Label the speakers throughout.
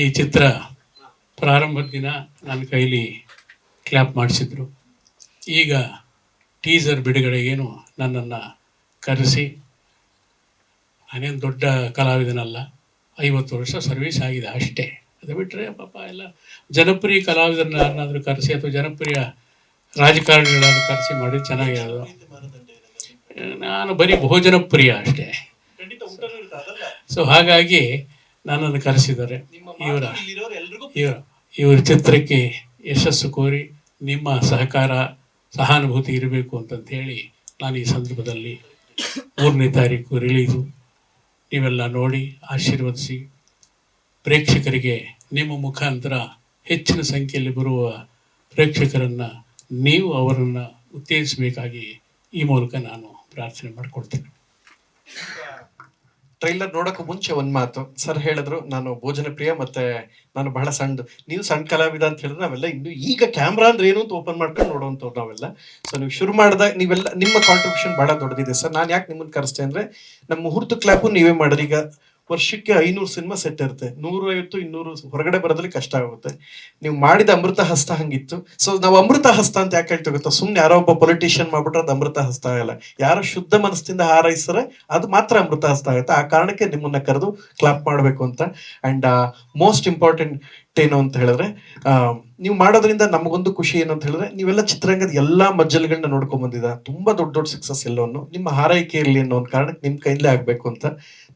Speaker 1: ಈ ಚಿತ್ರ ಪ್ರಾರಂಭದ ದಿನ ನನ್ನ ಕೈಲಿ ಕ್ಲ್ಯಾಪ್ ಮಾಡಿಸಿದ್ರು. ಈಗ ಟೀಸರ್ ಬಿಡುಗಡೆಗೇನು ನನ್ನನ್ನು ಕರೆಸಿ, ನಾನೇನು ದೊಡ್ಡ ಕಲಾವಿದನಲ್ಲ, 50 ವರ್ಷ ಸರ್ವಿಸ್ ಆಗಿದೆ ಅಷ್ಟೇ. ಅದು ಬಿಟ್ಟರೆ ಪಾಪ ಎಲ್ಲ ಜನಪ್ರಿಯ ಕಲಾವಿದರನ್ನ ಯಾರನ್ನಾದರೂ ಕರೆಸಿ ಅಥವಾ ಜನಪ್ರಿಯ ರಾಜಕಾರಣಿಗಳನ್ನು ಕರೆಸಿ ಮಾಡಿ ಚೆನ್ನಾಗಿರೋದು. ನಾನು ಬರೀ ಭೋಜನಪ್ರಿಯ ಅಷ್ಟೇ. ಸೊ ಹಾಗಾಗಿ ನನ್ನನ್ನು ಕರೆಸಿದ್ದಾರೆ. ಇವರ ಚಿತ್ರಕ್ಕೆ ಯಶಸ್ಸು ಕೋರಿ ನಿಮ್ಮ ಸಹಕಾರ ಸಹಾನುಭೂತಿ ಇರಬೇಕು ಅಂತಂತ ಹೇಳಿ ನಾನು ಈ ಸಂದರ್ಭದಲ್ಲಿ 3ನೇ ತಾರೀಕು ರಿಲೀಸು ನೀವೆಲ್ಲ ನೋಡಿ ಆಶೀರ್ವದಿಸಿ, ಪ್ರೇಕ್ಷಕರಿಗೆ ನಿಮ್ಮ ಮುಖಾಂತರ ಹೆಚ್ಚಿನ ಸಂಖ್ಯೆಯಲ್ಲಿ ಬರುವ ಪ್ರೇಕ್ಷಕರನ್ನು ನೀವು ಅವರನ್ನು ಉತ್ತೇಜಿಸಬೇಕಾಗಿ ಈ ಮೂಲಕ ನಾನು ಪ್ರಾರ್ಥನೆ ಮಾಡಿಕೊಳ್ತೇನೆ.
Speaker 2: ಟ್ರೈಲರ್ ನೋಡೋಕ್ಕೂ ಮುಂಚೆ ಒಂದು ಮಾತು ಸರ್ ಹೇಳಿದ್ರು, ನಾನು ಭೋಜನ ಪ್ರಿಯ ಮತ್ತೆ ನಾನು ಬಹಳ ಸಣ್ಣ, ನೀವು ಸಣ್ಣ ಕಲಾವಿದ ಅಂತ ಹೇಳಿದ್ರೆ ನಾವೆಲ್ಲ ಇನ್ನು ಈಗ ಕ್ಯಾಮ್ರಾ ಅಂದ್ರೆ ಏನು ಅಂತ ಓಪನ್ ಮಾಡ್ಕೊಂಡು ನೋಡುವಂಥವ್ರು ನಾವೆಲ್ಲ. ಸೊ ನೀವು ಶುರು ಮಾಡಿದಾಗ ನೀವೆಲ್ಲ ನಿಮ್ಮ ಕಾಂಟ್ರಿಬ್ಯೂಷನ್ ಬಹಳ ದೊಡ್ಡದಿದೆ ಸರ್. ನಾನು ಯಾಕೆ ನಿಮ್ಮನ್ನು ಕರೆಸ್ತೇನೆ ಅಂದ್ರೆ, ನಮ್ಮ ಮುಹೂರ್ತ ಕ್ಲಾಪು ನೀವೇ ಮಾಡಿರಿ. ಈಗ ವರ್ಷಕ್ಕೆ 500 ಸಿನಿಮಾ ಸೆಟ್ ಇರುತ್ತೆ, 150 200 ಹೊರಗಡೆ ಬರೋದ್ರಲ್ಲಿ ಕಷ್ಟ ಆಗುತ್ತೆ. ನೀವು ಮಾಡಿದ ಅಮೃತ ಹಸ್ತ ಹಂಗಿತ್ತು. ಸೊ ನಾವು ಅಮೃತ ಹಸ್ತ ಅಂತ ಯಾಕೆ ಹೇಳ್ತೀವಿ ಗೊತ್ತಾ? ಸುಮ್ನೆ ಯಾರೋ ಒಬ್ಬ ಪೊಲಿಟಿಷಿಯನ್ ಮಾಡ್ಬಿಟ್ರೆ ಅದು ಅಮೃತ ಹಸ್ತ ಆಗಲ್ಲ. ಯಾರೋ ಶುದ್ಧ ಮನಸ್ಸಿಂದ ಹಾರೈಸಿದ್ರೆ ಅದು ಮಾತ್ರ ಅಮೃತ ಹಸ್ತ ಆಗುತ್ತೆ. ಆ ಕಾರಣಕ್ಕೆ ನಿಮ್ಮನ್ನ ಕರೆದು ಕ್ಲಾಪ್ ಮಾಡಬೇಕು ಅಂತ. ಅಂಡ್ ಮೋಸ್ಟ್ ಇಂಪಾರ್ಟೆಂಟ್ ಏನು ಅಂತ ಹೇಳಿದ್ರೆ, ನೀವು ಮಾಡೋದ್ರಿಂದ ನಮಗೊಂದು ಖುಷಿ ಏನು ಅಂತ ಹೇಳಿದ್ರೆ, ನೀವೆಲ್ಲ ಚಿತ್ರರಂಗದ ಎಲ್ಲಾ ಮಜ್ಜಲ್ಗಳನ್ನ ನೋಡ್ಕೊಂಡ್ ಬಂದಿದ ತುಂಬಾ ದೊಡ್ಡ ದೊಡ್ಡ ಸಕ್ಸಸ್ ಎಲ್ಲವನ್ನು ನಿಮ್ಮ ಹಾರೈಕೆ ಇರಲಿ ಅನ್ನೋ ಒಂದು ಕಾರಣಕ್ಕೆ ನಿಮ್ ಕೈಲೇ ಆಗ್ಬೇಕು ಅಂತ.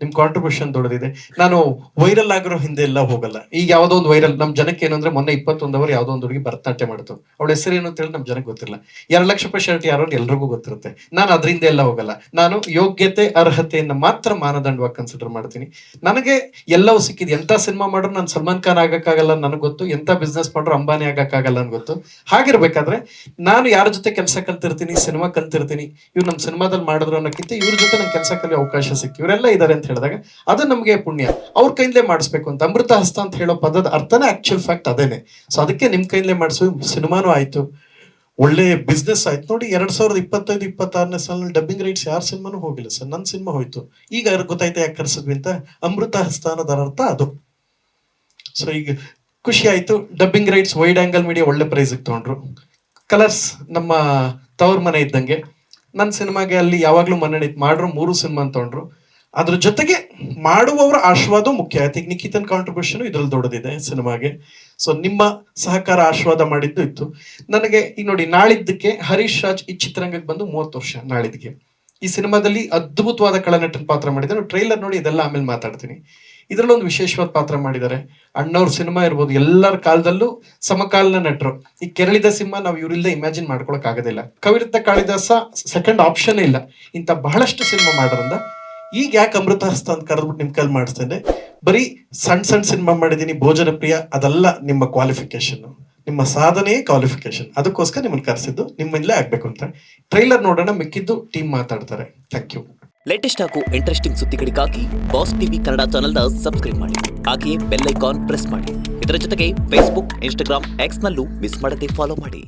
Speaker 2: ನಿಮ್ ಕಾಂಟ್ರಿಬ್ಯೂಷನ್ ದೊಡ್ಡದಿದೆ. ನಾನು ವೈರಲ್ ಆಗಿರೋ ಹಿಂದೆ ಎಲ್ಲ ಹೋಗಲ್ಲ. ಈಗ ಯಾವ್ದೋ ಒಂದು ವೈರಲ್ ನಮ್ ಜನಕ್ಕೆ ಏನಂದ್ರೆ, ಮೊನ್ನೆ 21 ಅವರು ಯಾವ್ದೋ ಒಂದು ಹುಡುಗಿ ಭರತನಾಟ್ಯ ಮಾಡ್ತು, ಅವಳ ಹೆಸರು ಏನು ಅಂತ ಹೇಳಿ ನಮ್ ಜನಕ್ಕೆ ಗೊತ್ತಿಲ್ಲ. 2 ಲಕ್ಷ ರೂಪಾಯಿ ಶರ್ಟ್ ಯಾರೋ ಎಲ್ರಿಗೂ ಗೊತ್ತಿರುತ್ತೆ. ನಾನು ಅದರಿಂದ ಎಲ್ಲ ಹೋಗಲ್ಲ. ನಾನು ಯೋಗ್ಯತೆ ಅರ್ಹತೆಯನ್ನ ಮಾತ್ರ ಮಾನದಂಡವಾಗಿ ಕನ್ಸಿಡರ್ ಮಾಡ್ತೀನಿ. ನನಗೆ ಎಲ್ಲವೂ ಸಿಕ್ಕಿದೆ. ಎಂತ ಸಿನಿಮಾ ಮಾಡ್ರು ನಾನು ಸಲ್ಮಾನ್ ಖಾನ್ ಆಗಕ್ಕಾಗಲ್ಲ ನನಗೆ ಗೊತ್ತು, ಎಂತ ಬಿಸ್ನೆಸ್ ಮಾಡ್ರು ಅಂಬಾನಿ ಆಗಕ್ಕಾಗಲ್ಲ ನನ್ಗೆ ಗೊತ್ತು. ಹಾಗಿರ್ಬೇಕಾದ್ರೆ ನಾನು ಯಾರ ಜೊತೆ ಕೆಲಸ ಕಲ್ತಿರ್ತೀನಿ, ಸಿನಿಮಾ ಕಲ್ತಿರ್ತೀನಿ, ಇವ್ರು ನಮ್ಮ ಸಿನಿಮಾದಲ್ಲಿ ಮಾಡಿದ್ರು ಅನ್ನೋಕ್ಕಿಂತ ಇವ್ರ ಜೊತೆ ನಂಗೆ ಕೆಲಸ ಕಲಿಯೋ ಅವಕಾಶ ಸಿಕ್ಕಿ ಇವರೆಲ್ಲ ಇದ್ದಾರೆ ಅಂತ ಹೇಳಿದಾಗ ಅದು ನಮಗೆ ಪುಣ್ಯ. ಅವ್ರ ಕೈಲೇ ಮಾಡಿಸ್ಬೇಕು ಅಂತ. ಅಮೃತ ಹಸ್ತ ಅಂತ ಹೇಳೋ ಪದದ ಅರ್ಥನೇ ಆಕ್ಚುಲ್ ಫ್ಯಾಕ್ಟ್ ಅದೇನೆ. ಸೊ ಅದಕ್ಕೆ ನಿಮ್ ಕೈಲೇ ಮಾಡಿಸು. ಸಿನಿಮಾನು ಆಯ್ತು, ಒಳ್ಳೆ ಬಿಸ್ನೆಸ್ ಆಯ್ತು. ನೋಡಿ 2025-26ನೇ ಸಾಲಿನಲ್ಲಿ ಡಬ್ಬಿಂಗ್ ರೈಟ್ಸ್ ಯಾರ ಸಿನಿಮಾನು ಹೋಗಿಲ್ಲ ಸರ್, ನನ್ನ ಸಿನಿಮಾ ಹೋಯ್ತು. ಈಗ ಗೊತ್ತಾಯ್ತಾ ಯಾಕೆ ಕರ್ಸಿದ್ವಿ ಅಂತ? ಅಮೃತ ಹಸ್ತ ಅನ್ನೋದರ ಅರ್ಥ ಅದು. ಸೊ ಈಗ ಖುಷಿ ಆಯ್ತು. Dubbing rights wide angle media ಒಳ್ಳೆ ಪ್ರೈಸ್ ತಗೊಂಡ್ರು. ಕಲರ್ಸ್ ನಮ್ಮ ತವ್ರ ಮನೆ ಇದ್ದಂಗೆ. ನನ್ನ ಸಿನಿಮಾಗೆ ಅಲ್ಲಿ ಯಾವಾಗ್ಲೂ ಮನೆ ಮಾಡ್ರು 3 ಸಿನಿಮಾ ತಗೊಂಡ್ರು. ಅದ್ರ ಜೊತೆಗೆ ಮಾಡುವವರ ಆಶೀರ್ವಾದ ಮುಖ್ಯ ಆಯ್ತು. ಈಗ ನಿಖಿತನ್ ಕಾಂಟ್ರಿಬ್ಯೂಷನ್ ಇದ್ರಲ್ಲಿ ದೊಡ್ಡದಿದೆ ಸಿನಿಮಾಗೆ. ಸೊ ನಿಮ್ಮ ಸಹಕಾರ ಆಶೀರ್ವಾದ ಮಾಡಿದ್ದು ಇತ್ತು ನನಗೆ. ಈಗ ನೋಡಿ, ನಾಳಿದ್ದಕ್ಕೆ ಹರೀಶ್ ರಾಜ್ ಈ ಚಿತ್ರರಂಗಕ್ಕೆ ಬಂದು 30 ವರ್ಷ. ನಾಳಿದ್ದಕ್ಕೆ ಈ ಸಿನಿಮಾದಲ್ಲಿ ಅದ್ಭುತವಾದ ಕಳನಟನ ಪಾತ್ರ ಮಾಡಿದ್ದಾರೆ. ಟ್ರೈಲರ್ ನೋಡಿ, ಇದೆಲ್ಲ ಆಮೇಲೆ ಮಾತಾಡ್ತೀನಿ. ಇದರಲ್ಲಿ ಒಂದು ವಿಶೇಷವಾದ ಪಾತ್ರ ಮಾಡಿದ್ದಾರೆ. ಅಣ್ಣವ್ರ ಸಿನಿಮಾ ಇರ್ಬೋದು, ಎಲ್ಲರ ಕಾಲದಲ್ಲೂ ಸಮಕಾಲೀನ ನಟರು. ಈ ಕೆರಳಿದ ಸಿನಿಮಾ ನಾವು ಇವರಿಲ್ಲದೆ ಇಮ್ಯಾಜಿನ್ ಮಾಡ್ಕೊಳಕ್ ಆಗೋದಿಲ್ಲ. ಕವಿರತ್ನ ಕಾಳಿದಾಸ ಸೆಕೆಂಡ್ ಆಪ್ಷನ್ ಇಲ್ಲ. ಇಂಥ ಬಹಳಷ್ಟು ಸಿನಿಮಾ ಮಾಡೋದ್ರಿಂದ ಈಗ ಯಾಕೆ ಅಮೃತ ಹಸ್ತ ಅಂತ ಕರೆದ್ಬಿಟ್ಟು ನಿಮ್ ಕೈಲಿ ಮಾಡಿಸ್ತೇನೆ. ಬರೀ ಸಣ್ಣ ಸಿನಿಮಾ ಮಾಡಿದೀನಿ, ಭೋಜನ ಪ್ರಿಯ, ಅದಲ್ಲ ನಿಮ್ಮ ಕ್ವಾಲಿಫಿಕೇಶನ್, ನಿಮ್ಮ ಸಾಧನೆಯೇ ಕ್ವಾಲಿಫಿಕೇಶನ್. ಅದಕ್ಕೋಸ್ಕರ ನಿಮ್ಮನ್ನು ಕರೆಸಿದ್ದು ನಿಮ್ಮಿಂದಲೇ ಆಗ್ಬೇಕು ಅಂತ. ಟ್ರೈಲರ್ ನೋಡೋಣ, ಮಿಕ್ಕಿದ್ದು ಟೀಮ್ ಮಾತಾಡ್ತಾರೆ. Thank you.
Speaker 3: ಲೇಟೆಸ್ಟ್ ಹಾಗೂ ಇಂಟ್ರೆಸ್ಟಿಂಗ್ ಸುದ್ದಿಗಳಿಗಾಗಿ ಬಾಸ್ ಟಿವಿ ಕನ್ನಡ ಚಾನೆಲ್ನ ಸಬ್ಸ್ಕ್ರೈಬ್ ಮಾಡಿ. ಹಾಗೆಯೇ ಬೆಲ್ ಐಕಾನ್ ಪ್ರೆಸ್ ಮಾಡಿ. ಇದರ ಜೊತೆಗೆ ಫೇಸ್ಬುಕ್, ಇನ್ಸ್ಟಾಗ್ರಾಮ್, ಎಕ್ಸ್ ನಲ್ಲೂ ಮಿಸ್ ಮಾಡದೆ ಫಾಲೋ ಮಾಡಿ.